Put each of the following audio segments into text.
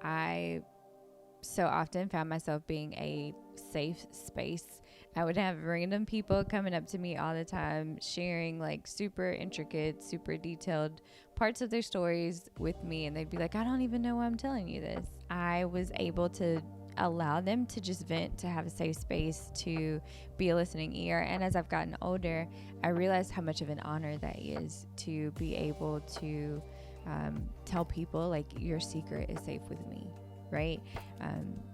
I so often found myself being a safe space. I would have random people coming up to me all the time, sharing like super intricate, super detailed parts of their stories with me. And they'd be like, I don't even know why I'm telling you this. I was able to allow them to just vent, to have a safe space, to be a listening ear. And as I've gotten older, I realized how much of an honor that is to be able to tell people like, your secret is safe with me, right?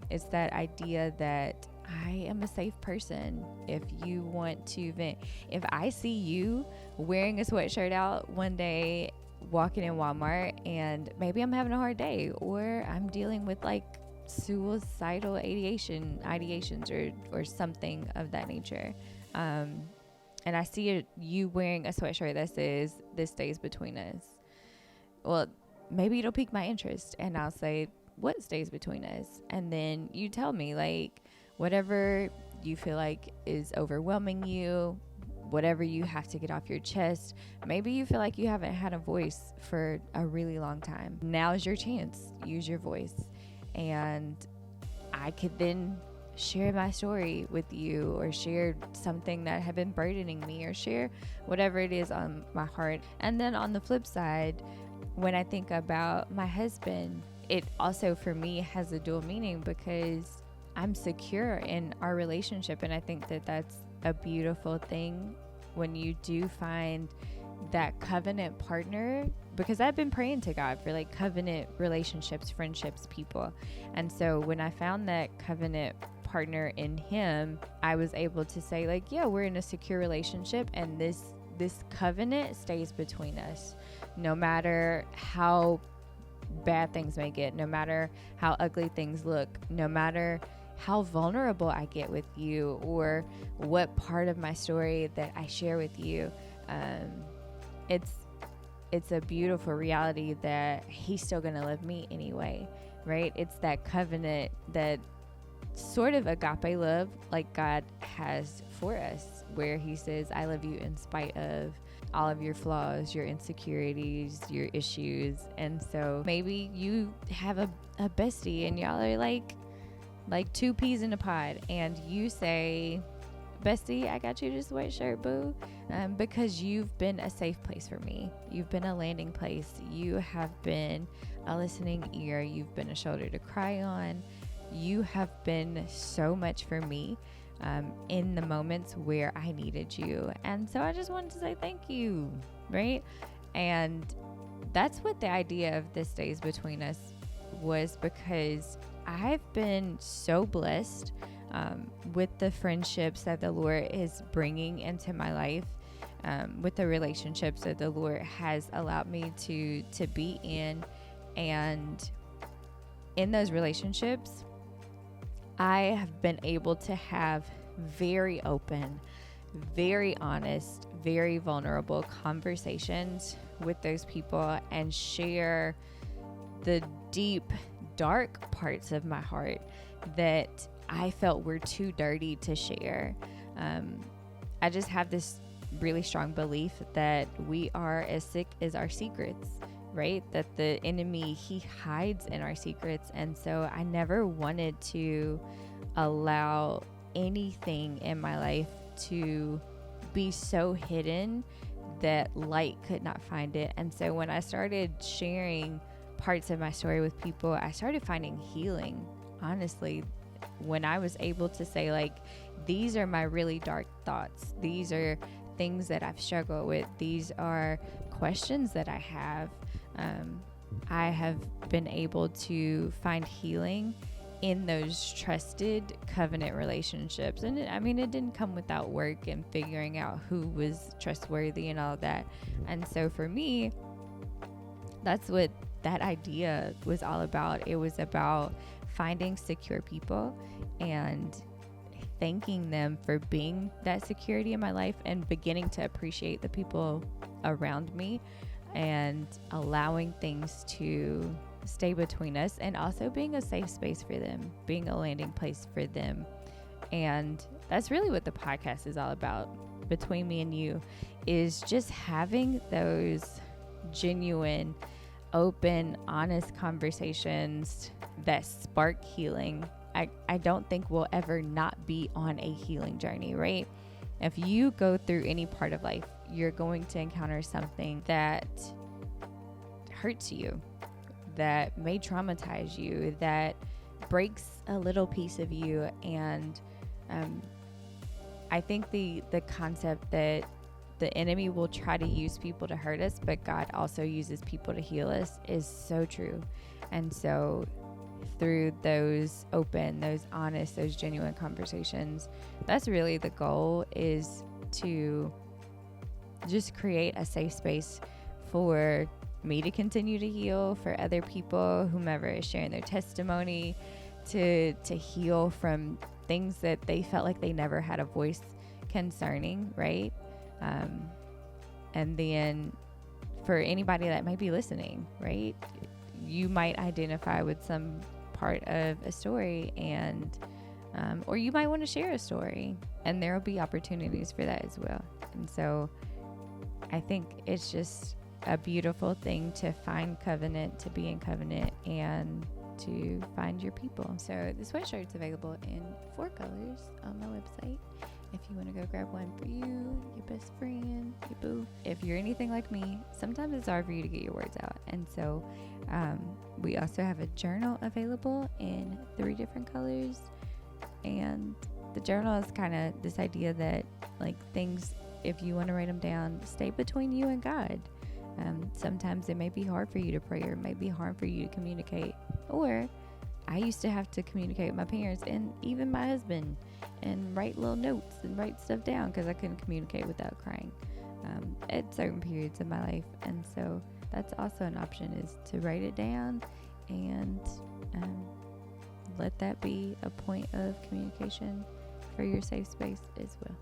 It's that idea that I am a safe person. If you want to vent, if I see you wearing a sweatshirt out one day, walking in Walmart, and maybe I'm having a hard day, or I'm dealing with like suicidal ideations or something of that nature, and I see you wearing a sweatshirt that says, this stays between us, well, maybe it'll pique my interest, and I'll say, what stays between us? And then you tell me, like, whatever you feel like is overwhelming you, whatever you have to get off your chest. Maybe you feel like you haven't had a voice for a really long time. Now's your chance. Use your voice. And I could then share my story with you, or share something that had been burdening me, or share whatever it is on my heart. And then on the flip side, when I think about my husband, it also for me has a dual meaning, because I'm secure in our relationship. And I think that that's a beautiful thing when you do find that covenant partner, because I've been praying to God for like covenant relationships, friendships, people. And so when I found that covenant partner in him, I was able to say like, yeah, we're in a secure relationship, and this covenant stays between us, no matter how bad things may get, no matter how ugly things look, no matter how vulnerable I get with you, or what part of my story that I share with you. It's a beautiful reality that he's still going to love me anyway, right? It's that covenant, that sort of agape love like God has for us, where he says, I love you in spite of all of your flaws, your insecurities, your issues. And so maybe you have a bestie, and y'all are like two peas in a pod, and you say, bestie, I got you this sweatshirt, boo, because you've been a safe place for me. You've been a landing place. You have been a listening ear. You've been a shoulder to cry on. You have been so much for me in the moments where I needed you. And so I just wanted to say thank you, right? And that's what the idea of this stays between us was, because I've been so blessed with the friendships that the Lord is bringing into my life, with the relationships that the Lord has allowed me to be in. And in those relationships, I have been able to have very open, very honest, very vulnerable conversations with those people, and share the deep, dark parts of my heart that I felt were too dirty to share. I just have this really strong belief that we are as sick as our secrets, right? That the enemy, he hides in our secrets. And so I never wanted to allow anything in my life to be so hidden that light could not find it. And so when I started sharing parts of my story with people, I started finding healing. Honestly, when I was able to say, like, these are my really dark thoughts, these are things that I've struggled with, these are questions that I have been able to find healing in those trusted covenant relationships. And it didn't come without work and figuring out who was trustworthy and all of that. And so for me, that's what that idea was all about. It was about finding secure people and thanking them for being that security in my life, and beginning to appreciate the people around me, and allowing things to stay between us, and also being a safe space for them, being a landing place for them. And that's really what the podcast is all about, between me and you, is just having those genuine open, honest conversations that spark healing, I don't think we'll ever not be on a healing journey, right? If you go through any part of life, you're going to encounter something that hurts you, that may traumatize you, that breaks a little piece of you. And I think the concept that the enemy will try to use people to hurt us, but God also uses people to heal us is so true. And so through those open, those honest, those genuine conversations, that's really the goal, is to just create a safe space for me to continue to heal, for other people, whomever is sharing their testimony, to heal from things that they felt like they never had a voice concerning, right? And then for anybody that might be listening, right? You might identify with some part of a story, and or you might want to share a story, and there will be opportunities for that as well. And so I think it's just a beautiful thing to find covenant, to be in covenant, and to find your people. So the sweatshirt's available in 4 colors on my website. If you want to go grab one for you, your best friend, your boo. If you're anything like me, sometimes it's hard for you to get your words out. And so we also have a journal available in 3 different colors. And the journal is kind of this idea that, like, things, if you want to write them down, stay between you and God. Sometimes it may be hard for you to pray, or it may be hard for you to communicate. Or I used to have to communicate with my parents and even my husband, and write little notes and write stuff down because I couldn't communicate without crying at certain periods of my life. And so that's also an option, is to write it down and let that be a point of communication for your safe space as well.